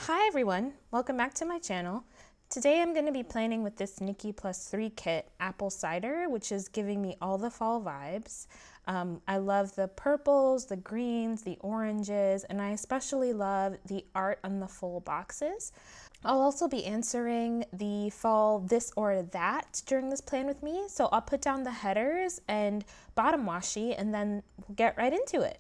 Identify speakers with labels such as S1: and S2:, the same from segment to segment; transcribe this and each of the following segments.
S1: Hi everyone, welcome back to my channel. Today I'm going to be planning with this NikkiPlusThree kit, Apple Cider, which is giving me all the fall vibes. I love the purples, the greens, the oranges, and I especially love the art on the full boxes. I'll also be answering the fall this or that during this plan with me, so I'll put down the headers and bottom washi and then we'll get right into it.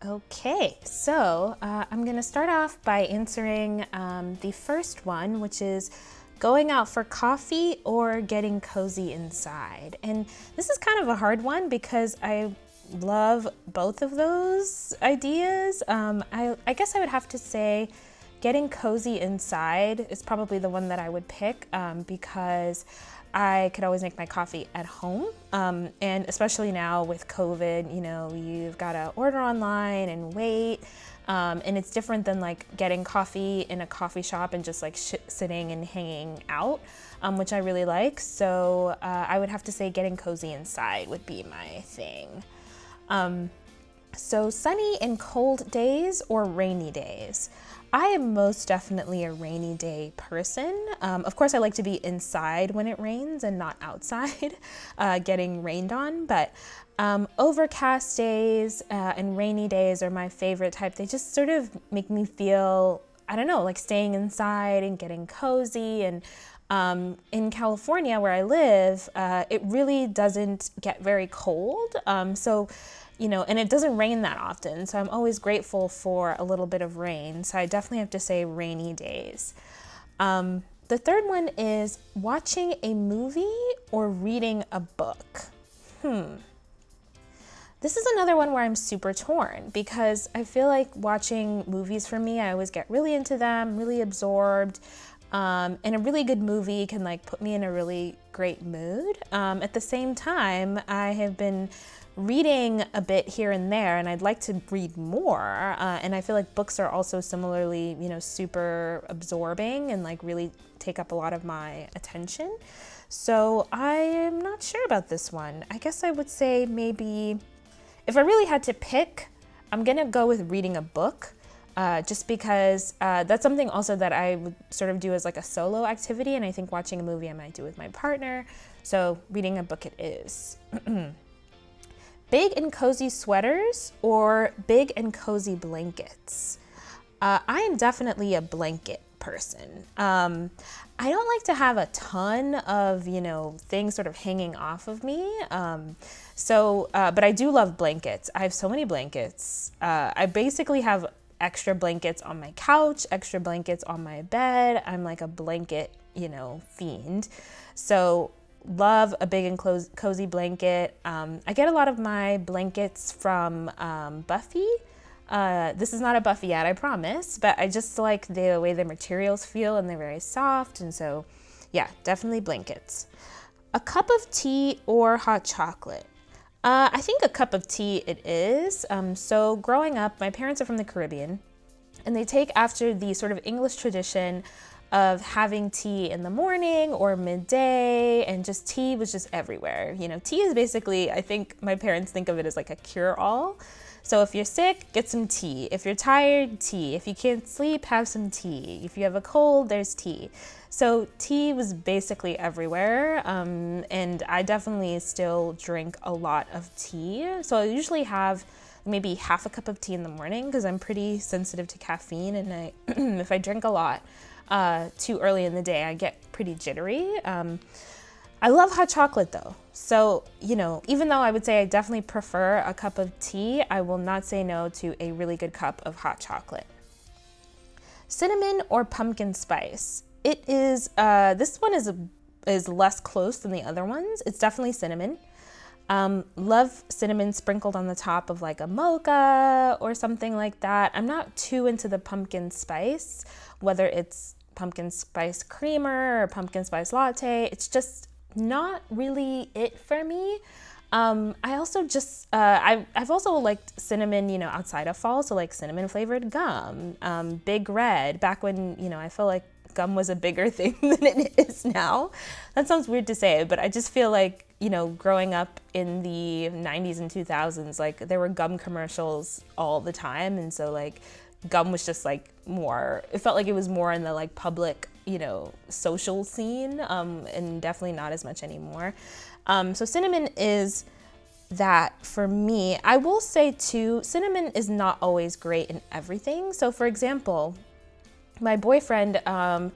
S1: Okay, so I'm gonna start off by answering the first one, which is going out for coffee or getting cozy inside. And this is kind of a hard one because I love both of those ideas. I guess I would have to say getting cozy inside is probably the one that I would pick because I could always make my coffee at home. And especially now with COVID, you know, you've got to order online and wait. And it's different than like getting coffee in a coffee shop and just like sitting and hanging out, which I really like. So I would have to say getting cozy inside would be my thing. So sunny and cold days or rainy days? I am most definitely a rainy day person. Of course, I like to be inside when it rains and not outside getting rained on, but overcast days and rainy days are my favorite type. They just sort of make me feel, I don't know, like staying inside and getting cozy. And in California where I live, it really doesn't get very cold. So you know, and it doesn't rain that often, so I'm always grateful for a little bit of rain. So I definitely have to say rainy days. The third one is watching a movie or reading a book. This is another one where I'm super torn because I feel like watching movies for me, I always get really into them, really absorbed. And a really good movie can like put me in a really great mood. At the same time, I have been reading a bit here and there, and I'd like to read more. And I feel like books are also similarly, you know, super absorbing and like really take up a lot of my attention. So I am not sure about this one. I guess I would say maybe if I really had to pick, I'm gonna go with reading a book. Just because that's something also that I would sort of do as like a solo activity, and I think watching a movie I might do with my partner. So reading a book it is. Big and cozy sweaters or big and cozy blankets? I am definitely a blanket person. I don't like to have a ton of, you know, things sort of hanging off of me. But I do love blankets. I have so many blankets. I basically have extra blankets on my couch, extra blankets on my bed. I'm like a blanket, you know, fiend. So love a big and cozy blanket. I get a lot of my blankets from Buffy. This is not a Buffy ad, I promise, but I just like the way the materials feel, and they're very soft, and so yeah, definitely blankets. A cup of tea or hot chocolate? I think a cup of tea it is. So growing up, my parents are from the Caribbean, and they take after the sort of English tradition of having tea in the morning or midday, and just tea was just everywhere. You know, tea is basically, I think my parents think of it as like a cure-all. So if you're sick, get some tea. If you're tired, tea. If you can't sleep, have some tea. If you have a cold, there's tea. So tea was basically everywhere, and I definitely still drink a lot of tea. So I usually have maybe half a cup of tea in the morning because I'm pretty sensitive to caffeine, and if I drink a lot too early in the day, I get pretty jittery. I love hot chocolate though. So, you know, even though I would say I definitely prefer a cup of tea, I will not say no to a really good cup of hot chocolate. Cinnamon or pumpkin spice? It is, this one is less close than the other ones. It's definitely cinnamon. Love cinnamon sprinkled on the top of like a mocha or something like that. I'm not too into the pumpkin spice, whether it's pumpkin spice creamer or pumpkin spice latte. It's just not really it for me. I also just, I've also liked cinnamon, you know, outside of fall. So like cinnamon flavored gum, Big Red, back when, you know, I feel like gum was a bigger thing than it is now. That sounds weird to say, but I just feel like, you know, growing up in the 90s and 2000s, like there were gum commercials all the time. And so like gum was just like more, it felt like it was more in the like public, you know, social scene, and definitely not as much anymore. So cinnamon is that for me. I will say too, cinnamon is not always great in everything. So for example, my boyfriend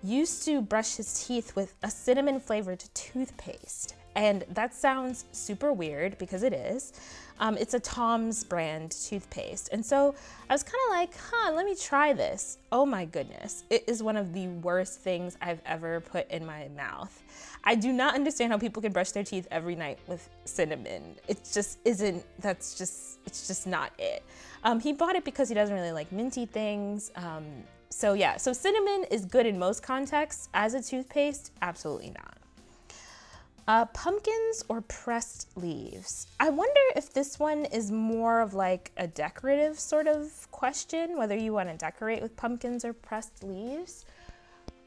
S1: used to brush his teeth with a cinnamon flavored toothpaste. And that sounds super weird because it is. It's a Tom's brand toothpaste. And so I was kind of like, let me try this. Oh my goodness. It is one of the worst things I've ever put in my mouth. I do not understand how people can brush their teeth every night with cinnamon. It just isn't, it's just not it. He bought it because he doesn't really like minty things. So yeah, so cinnamon is good in most contexts. As a toothpaste, absolutely not. Pumpkins or pressed leaves? I wonder if this one is more of like a decorative sort of question, whether you want to decorate with pumpkins or pressed leaves.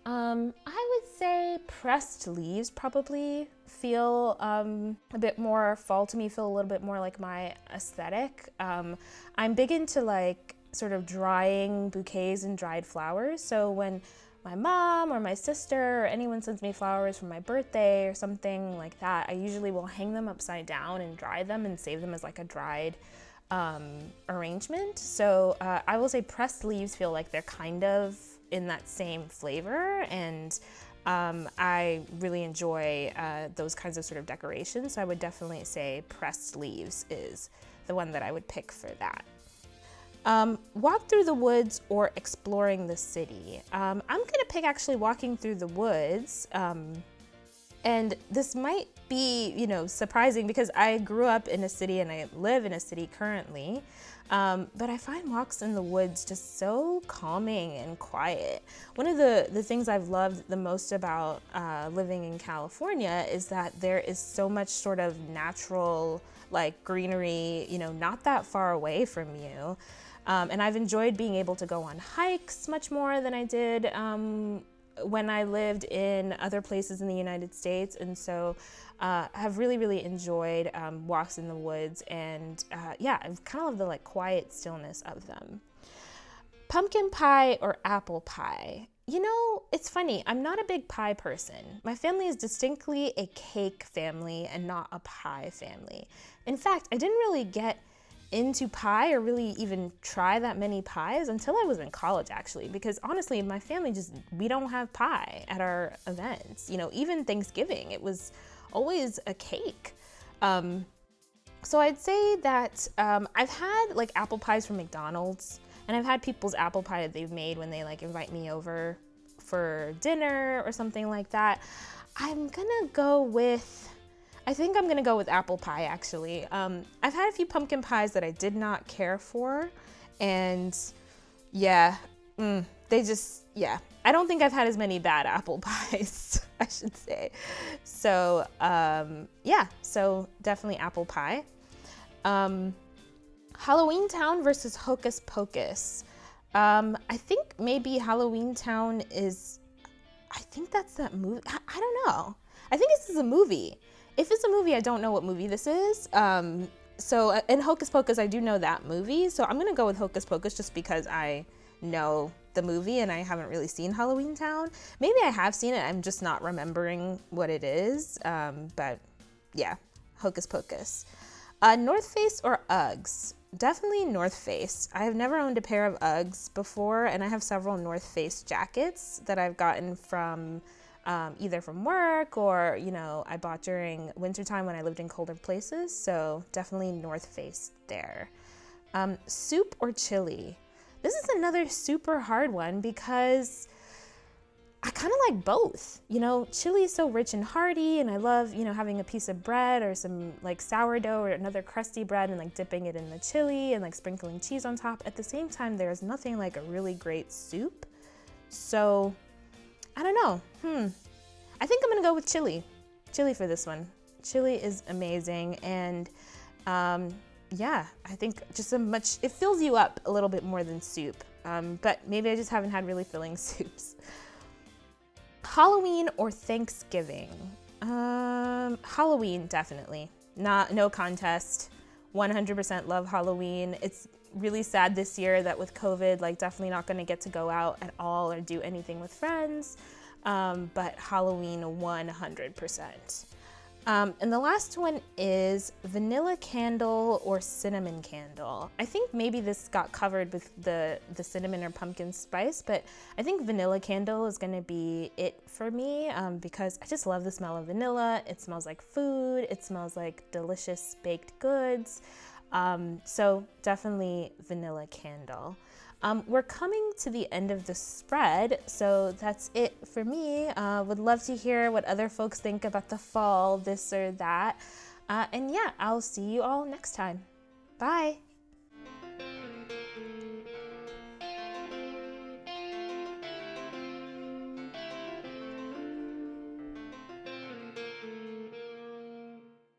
S1: I would say pressed leaves probably feel a bit more fall to me, feel a little bit more like my aesthetic. I'm big into like sort of drying bouquets and dried flowers. So when my mom or my sister or anyone sends me flowers for my birthday or something like that, I usually will hang them upside down and dry them and save them as like a dried arrangement. So I will say pressed leaves feel like they're kind of in that same flavor, and I really enjoy those kinds of sort of decorations. So I would definitely say pressed leaves is the one that I would pick for that. Walk through the woods or exploring the city. I'm gonna pick actually walking through the woods. And this might be, you know, surprising because I grew up in a city and I live in a city currently. But I find walks in the woods just so calming and quiet. One of the things I've loved the most about living in California is that there is so much sort of natural like greenery, you know, not that far away from you. And I've enjoyed being able to go on hikes much more than I did when I lived in other places in the United States. And so have really, really enjoyed walks in the woods, and yeah, I kind of love the like quiet stillness of them. Pumpkin pie or apple pie? You know, it's funny, I'm not a big pie person. My family is distinctly a cake family and not a pie family. In fact, I didn't really get into pie or really even try that many pies until I was in college, actually, because honestly, my family we don't have pie at our events. You know, even Thanksgiving, it was always a cake. So I'd say that I've had like apple pies from McDonald's, and I've had people's apple pie that they've made when they like invite me over for dinner or something like that, I think I'm gonna go with apple pie, actually. I've had a few pumpkin pies that I did not care for, and yeah, I don't think I've had as many bad apple pies, I should say. So so definitely apple pie. Halloween Town versus Hocus Pocus. I think maybe Halloween Town I think that's that movie. I don't know. I think this is a movie. If it's a movie, I don't know what movie this is. So in Hocus Pocus, I do know that movie. So I'm gonna go with Hocus Pocus just because I know the movie and I haven't really seen Halloween Town. Maybe I have seen it, I'm just not remembering what it is. But yeah, Hocus Pocus. North Face or Uggs? Definitely North Face. I have never owned a pair of Uggs before, and I have several North Face jackets that I've gotten from either from work or, I bought during wintertime when I lived in colder places. So definitely North Face there. Soup or chili? This is another super hard one because I kind of like both. Chili is so rich and hearty, and I love, having a piece of bread or some like sourdough or another crusty bread and like dipping it in the chili and like sprinkling cheese on top. At the same time, there's nothing like a really great soup. So I don't know. I think I'm gonna go with chili. Chili for this one. Chili is amazing, and I think just it fills you up a little bit more than soup. But maybe I just haven't had really filling soups. Halloween or Thanksgiving? Halloween, definitely. No contest. 100% love Halloween. It's really sad this year that with COVID, definitely not gonna get to go out at all or do anything with friends. But Halloween 100%. And the last one is vanilla candle or cinnamon candle. I think maybe this got covered with the cinnamon or pumpkin spice, but I think vanilla candle is gonna be it for me because I just love the smell of vanilla. It smells like food. It smells like delicious baked goods. So definitely vanilla candle. We're coming to the end of the spread, so that's it for me. Would love to hear what other folks think about the fall, this or that. And yeah, I'll see you all next time. Bye.